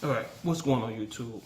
Alright, what's going on YouTube?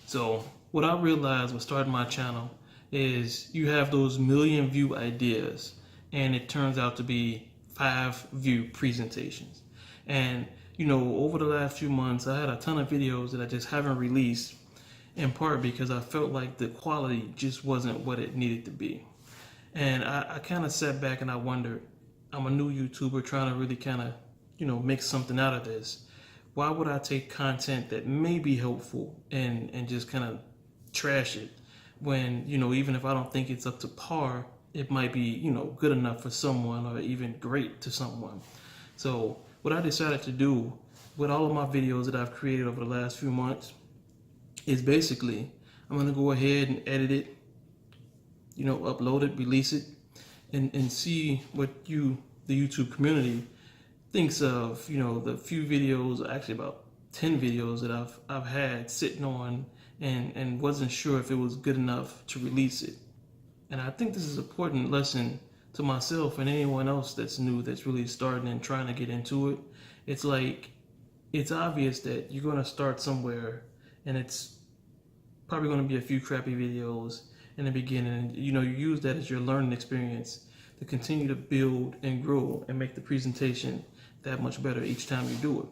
So, what I realized with starting my channel is you have those million view ideas and it turns out to be 5 view presentations. And over the last few months I had a ton of videos that I just haven't released, in part because I felt like the quality just wasn't what it needed to be. And I kind of sat back and I wondered, I'm a new YouTuber trying to really kind of make something out of this. Why would I take content that may be helpful and just kind of trash it when, even if I don't think it's up to par, it might be, good enough for someone or even great to someone. So what I decided to do with all of my videos that I've created over the last few months is basically I'm going to go ahead and edit it, upload it, release it, and see what the YouTube community thinks of, the few videos, actually about 10 videos that I've had sitting on and wasn't sure if it was good enough to release it. And I think this is an important lesson to myself and anyone else that's new, that's really starting and trying to get into it. It's like, it's obvious that you're going to start somewhere and it's probably going to be a few crappy videos in the beginning. And, you use that as your learning experience to continue to build and grow and make the presentation that much better each time you do it.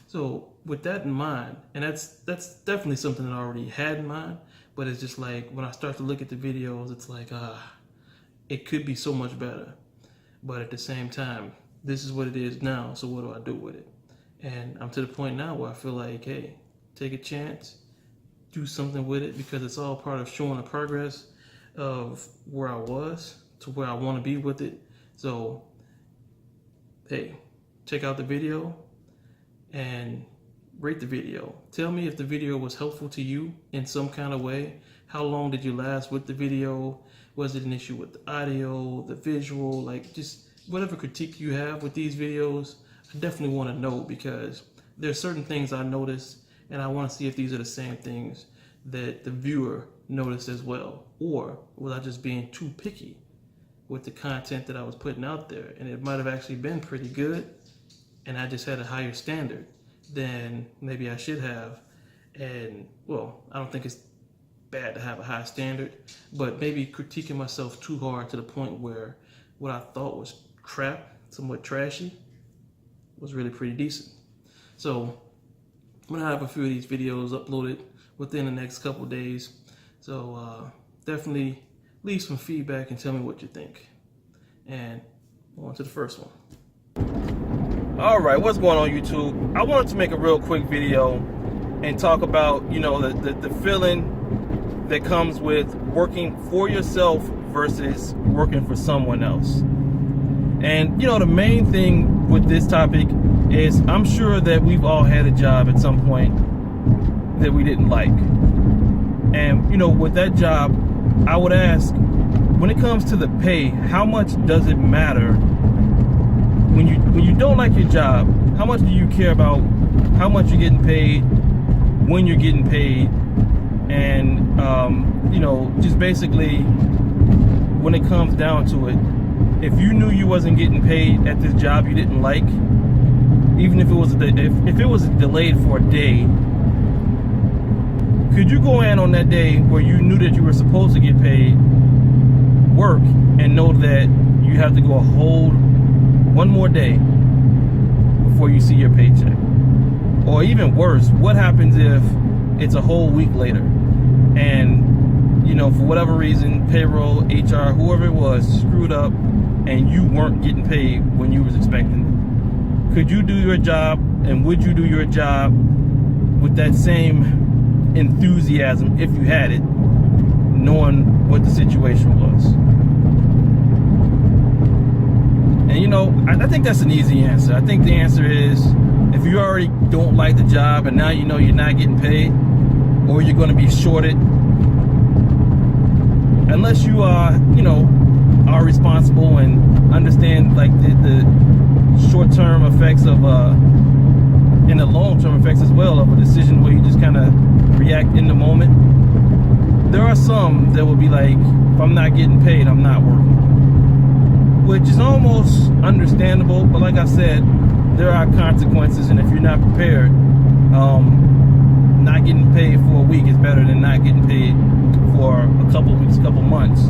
So with that in mind, and that's definitely something that I already had in mind, but it's just like when I start to look at the videos, it's like, it could be so much better. But at the same time, this is what it is now, so what do I do with it? And I'm to the point now where I feel like, hey, take a chance, do something with it, because it's all part of showing the progress of where I was to where I want to be with it. So, hey, check out the video and rate the video. Tell me if the video was helpful to you in some kind of way. How long did you last with the video? Was it an issue with the audio, the visual, like just whatever critique you have with these videos? I definitely want to know, because there's certain things I noticed and I want to see if these are the same things that the viewer noticed as well, or was I just being too picky with the content that I was putting out there, and it might have actually been pretty good and I just had a higher standard than maybe I should have. And well, I don't think it's bad to have a high standard, but maybe critiquing myself too hard to the point where what I thought was crap, somewhat trashy, was really pretty decent. So I'm gonna have a few of these videos uploaded within the next couple of days. So definitely leave some feedback and tell me what you think. And on to the first one. Alright, what's going on YouTube? I wanted to make a real quick video and talk about, the feeling that comes with working for yourself versus working for someone else. And, the main thing with this topic is I'm sure that we've all had a job at some point that we didn't like. And, with that job, I would ask, when it comes to the pay, how much does it matter? When you don't like your job, how much do you care about how much you're getting paid, when you're getting paid, and just basically when it comes down to it, if you knew you wasn't getting paid at this job you didn't like, even if it was delayed for a day, could you go in on that day where you knew that you were supposed to get paid, work, and know that you have to go a whole one more day before you see your paycheck? Or even worse, what happens if it's a whole week later and for whatever reason, payroll, HR, whoever it was, screwed up and you weren't getting paid when you was expecting it? Could you do your job, and would you do your job with that same enthusiasm if you had it, knowing what the situation was? And I think that's an easy answer. I think the answer is, if you already don't like the job and now you're not getting paid, or you're going to be shorted, unless you are responsible and understand like the short-term effects of and the long-term effects as well of a decision where you just kind of react in the moment. There are some that will be like, if I'm not getting paid, I'm not working, which is almost understandable, but like I said, there are consequences, and if you're not prepared, not getting paid for a couple of weeks, couple months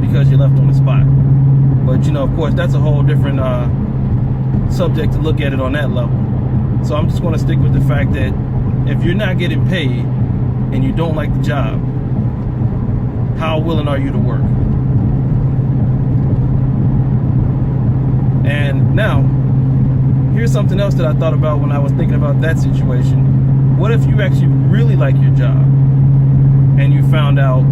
because you're left on the spot. But you know, of course, that's a whole different subject to look at it on that level. So I'm just going to stick with the fact that if you're not getting paid and you don't like the job, how willing are you to work? And now, here's something else that I thought about when I was thinking about that situation. What if you actually really like your job and you found out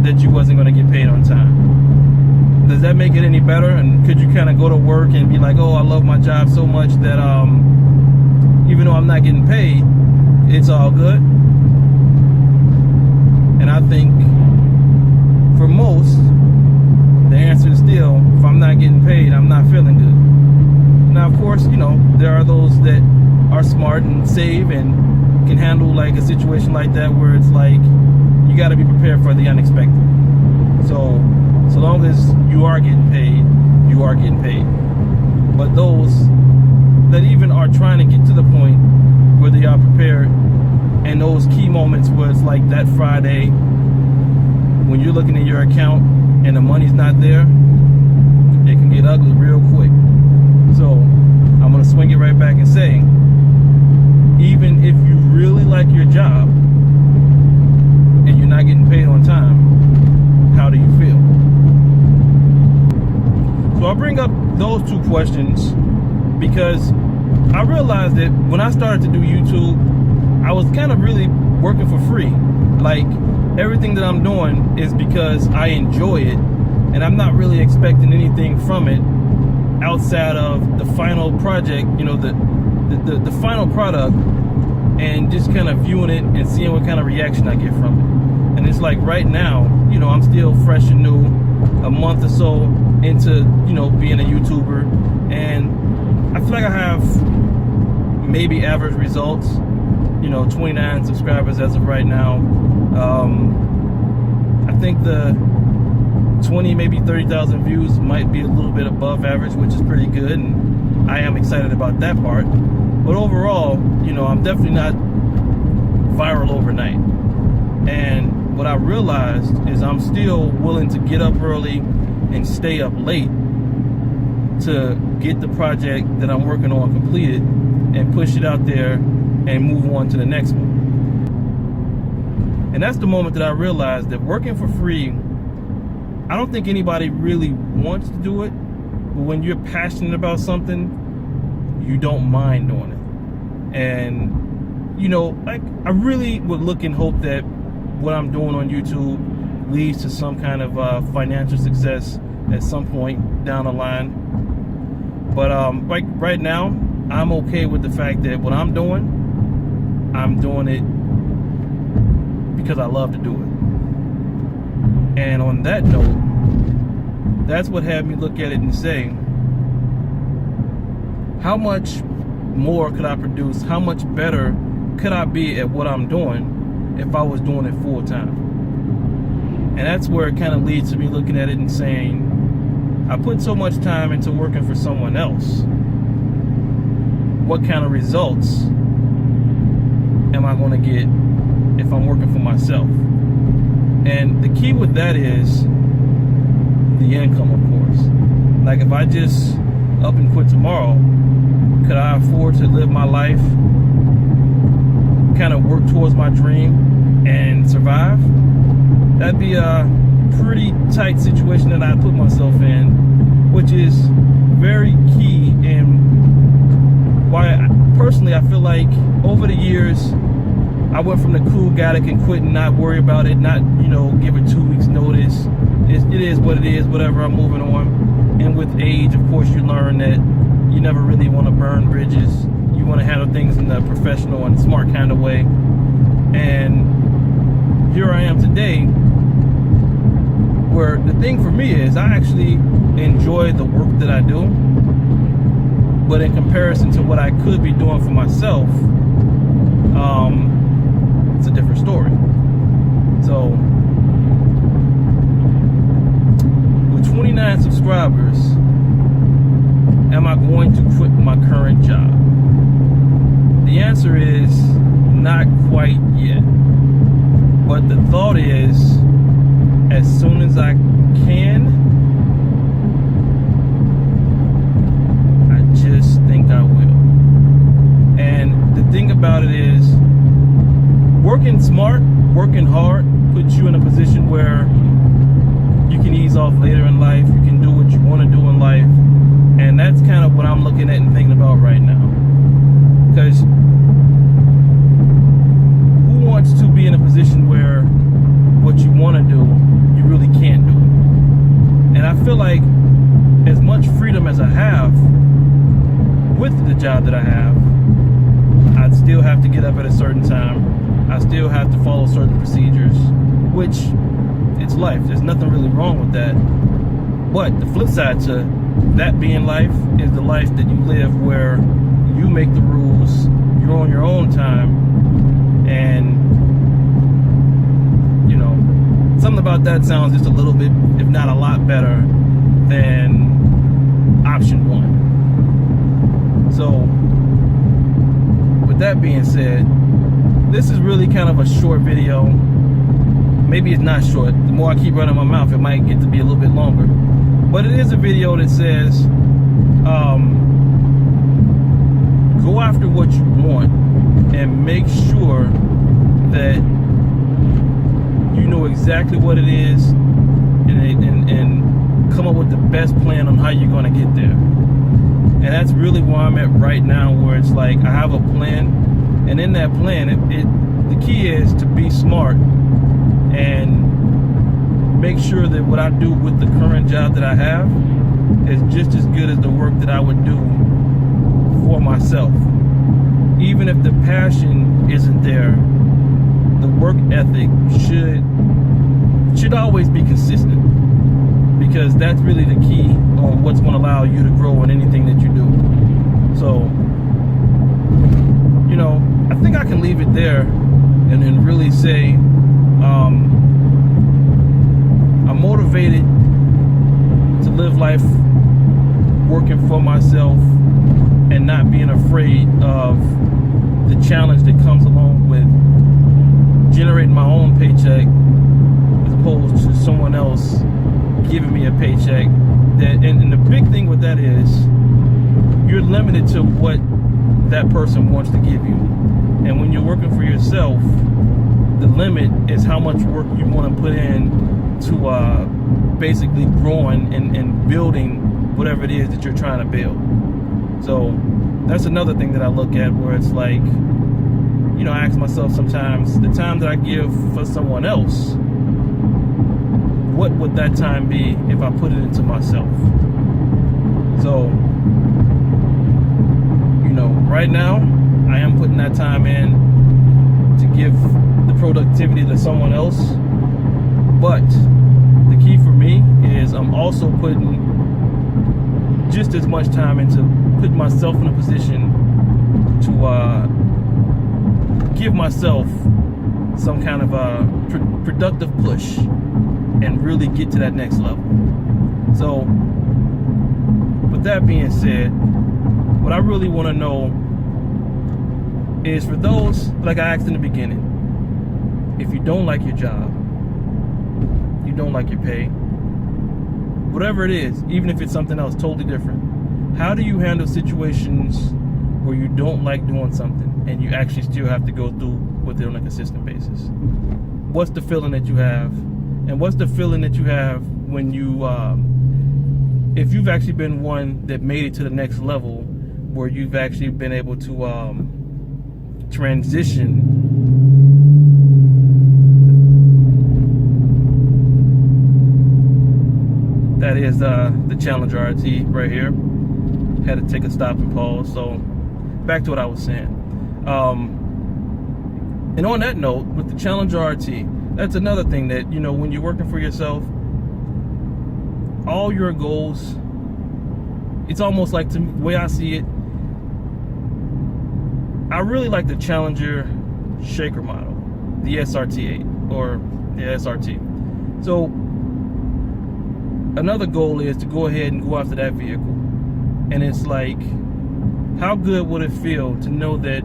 that you wasn't going to get paid on time? Does that make it any better? And could you kind of go to work and be like, oh, I love my job so much that even though I'm not getting paid, it's all good? And I think for most, the answer is still, if I'm not getting paid, I'm not feeling good. Now, of course, you know, there are those that are smart and save and can handle like a situation like that where it's like, you got to be prepared for the unexpected. So long as you are getting paid, you are getting paid. But those that even are trying to get to the point where they are prepared, and those key moments where it's like that Friday when you're looking at your account and the money's not there, it can get ugly real quick. So I'm going to swing it right back and say, even if you really like your job and you're not getting paid on time, how do you feel? So I bring up those two questions because I realized that when I started to do YouTube, I was kind of really working for free. Like, everything that I'm doing is because I enjoy it, and I'm not really expecting anything from it outside of the final project, you know, the final product, and just kind of viewing it and seeing what kind of reaction I get from it. And it's like right now, you know, I'm still fresh and new, a month or so into, you know, being a YouTuber, and I feel like I have maybe average results, you know, 29 subscribers as of right now. I think the 20, maybe 30,000 views might be a little bit above average, which is pretty good, and I am excited about that part. But overall, you know, I'm definitely not viral overnight. And what I realized is I'm still willing to get up early and stay up late to get the project that I'm working on completed and push it out there and move on to the next one. And that's the moment that I realized that working for free, I don't think anybody really wants to do it, but when you're passionate about something, you don't mind doing it. And, you know, like, I really would look and hope that what I'm doing on YouTube leads to some kind of financial success at some point down the line. But like right now, I'm okay with the fact that what I'm doing it because I love to do it. And on that note, that's what had me look at it and say, how much more could I produce? How much better could I be at what I'm doing if I was doing it full time? And that's where it kind of leads to me looking at it and saying, I put so much time into working for someone else. What kind of results am I going to get if I'm working for myself? And the key with that is the income, of course. Like, if I just up and quit tomorrow, could I afford to live my life, kind of work towards my dream and survive? That'd be a pretty tight situation that I put myself in, which is very key in why personally I feel like over the years I went from the cool guy that can quit and not worry about it, not, you know, give it 2 weeks notice. It is what it is, whatever, I'm moving on. And with age, of course, you learn that you never really want to burn bridges. You want to handle things in a professional and smart kind of way. And here I am today, where the thing for me is I actually enjoy the work that I do, but in comparison to what I could be doing for myself, it's a different story. So with 29 subscribers, am I going to quit my current job? The answer is not quite yet. But the thought is, as soon as I can, I just think I will. And the thing about it is, working smart, working hard puts you in a position where you can ease off later in life. You can do what you want to do in life. And that's kind of what I'm looking at and thinking about right now. Because who wants to be in a position where what you want to do, you really can't do it? And I feel like as much freedom as I have with the job that I have, I'd still have to get up at a certain time. I still have to follow certain procedures, which it's life. There's nothing really wrong with that. But the flip side to that being life is the life that you live where you make the rules, you're on your own time, and you know, something about that sounds just a little bit, if not a lot better than option one. So with that being said, this is really kind of a short video. Maybe it's not short. The more I keep running my mouth, it might get to be a little bit longer. But it is a video that says, go after what you want and make sure that you know exactly what it is and come up with the best plan on how you're going to get there. And that's really where I'm at right now, where it's like I have a plan. And in that plan, the key is to be smart and make sure that what I do with the current job that I have is just as good as the work that I would do for myself. Even if the passion isn't there, the work ethic should always be consistent, because that's really the key on what's going to allow you to grow in anything that you do. So, you know, I think I can leave it there and then really say I'm motivated to live life working for myself and not being afraid of the challenge that comes along with generating my own paycheck as opposed to someone else giving me a paycheck. And the big thing with that is you're limited to what that person wants to give you. And when you're working for yourself, the limit is how much work you want to put in to basically growing and building whatever it is that you're trying to build. So that's another thing that I look at, where it's like, you know, I ask myself sometimes, the time that I give for someone else, what would that time be if I put it into myself? So, you know, right now I am putting that time in to give the productivity to someone else, but the key for me is I'm also putting just as much time into putting myself in a position to give myself some kind of a productive push and really get to that next level. So with that being said, what I really want to know is, for those, like I asked in the beginning, if you don't like your job, you don't like your pay, whatever it is, even if it's something else totally different, how do you handle situations where you don't like doing something and you actually still have to go through with it on a consistent basis? What's the feeling that you have? And what's the feeling that you have when you, if you've actually been one that made it to the next level, where you've actually been able to transition that is the Challenger RT right here. Had to take a stop and pause. So back to what I was saying. And on that note, with the Challenger RT, that's another thing that, you know, when you're working for yourself, all your goals, it's almost like, to the way I see it, I really like the Challenger shaker model, the SRT8 or the SRT. So another goal is to go ahead and go after that vehicle. And it's like, how good would it feel to know that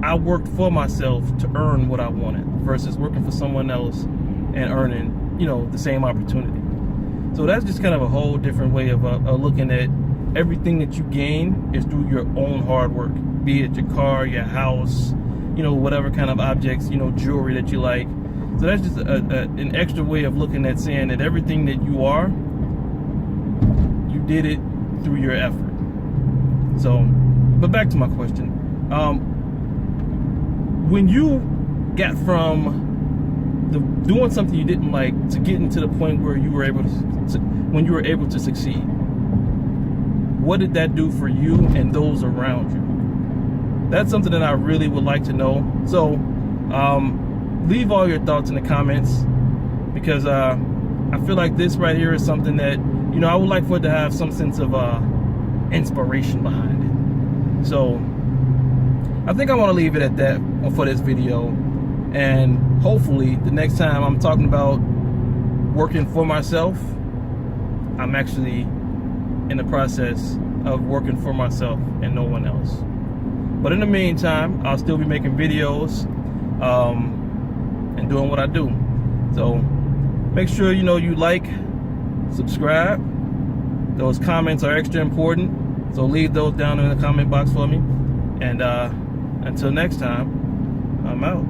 I worked for myself to earn what I wanted versus working for someone else and earning, you know, the same opportunity. So that's just kind of a whole different way of looking at everything that you gain is through your own hard work, be it your car, your house, you know, whatever kind of objects, you know, jewelry that you like. So that's just an extra way of looking at saying that everything that you are, you did it through your effort. So, but back to my question. When you got from doing something you didn't like to getting to the point where you were able to succeed, what did that do for you and those around you? That's something that I really would like to know. So leave all your thoughts in the comments, because I feel like this right here is something that, you know, I would like for it to have some sense of inspiration behind it. So I think I want to leave it at that for this video, and hopefully the next time I'm talking about working for myself, I'm actually in the process of working for myself and no one else. But in the meantime, I'll still be making videos and doing what I do. So make sure, you know, you like, subscribe. Those comments are extra important, so leave those down in the comment box for me. And until next time, I'm out.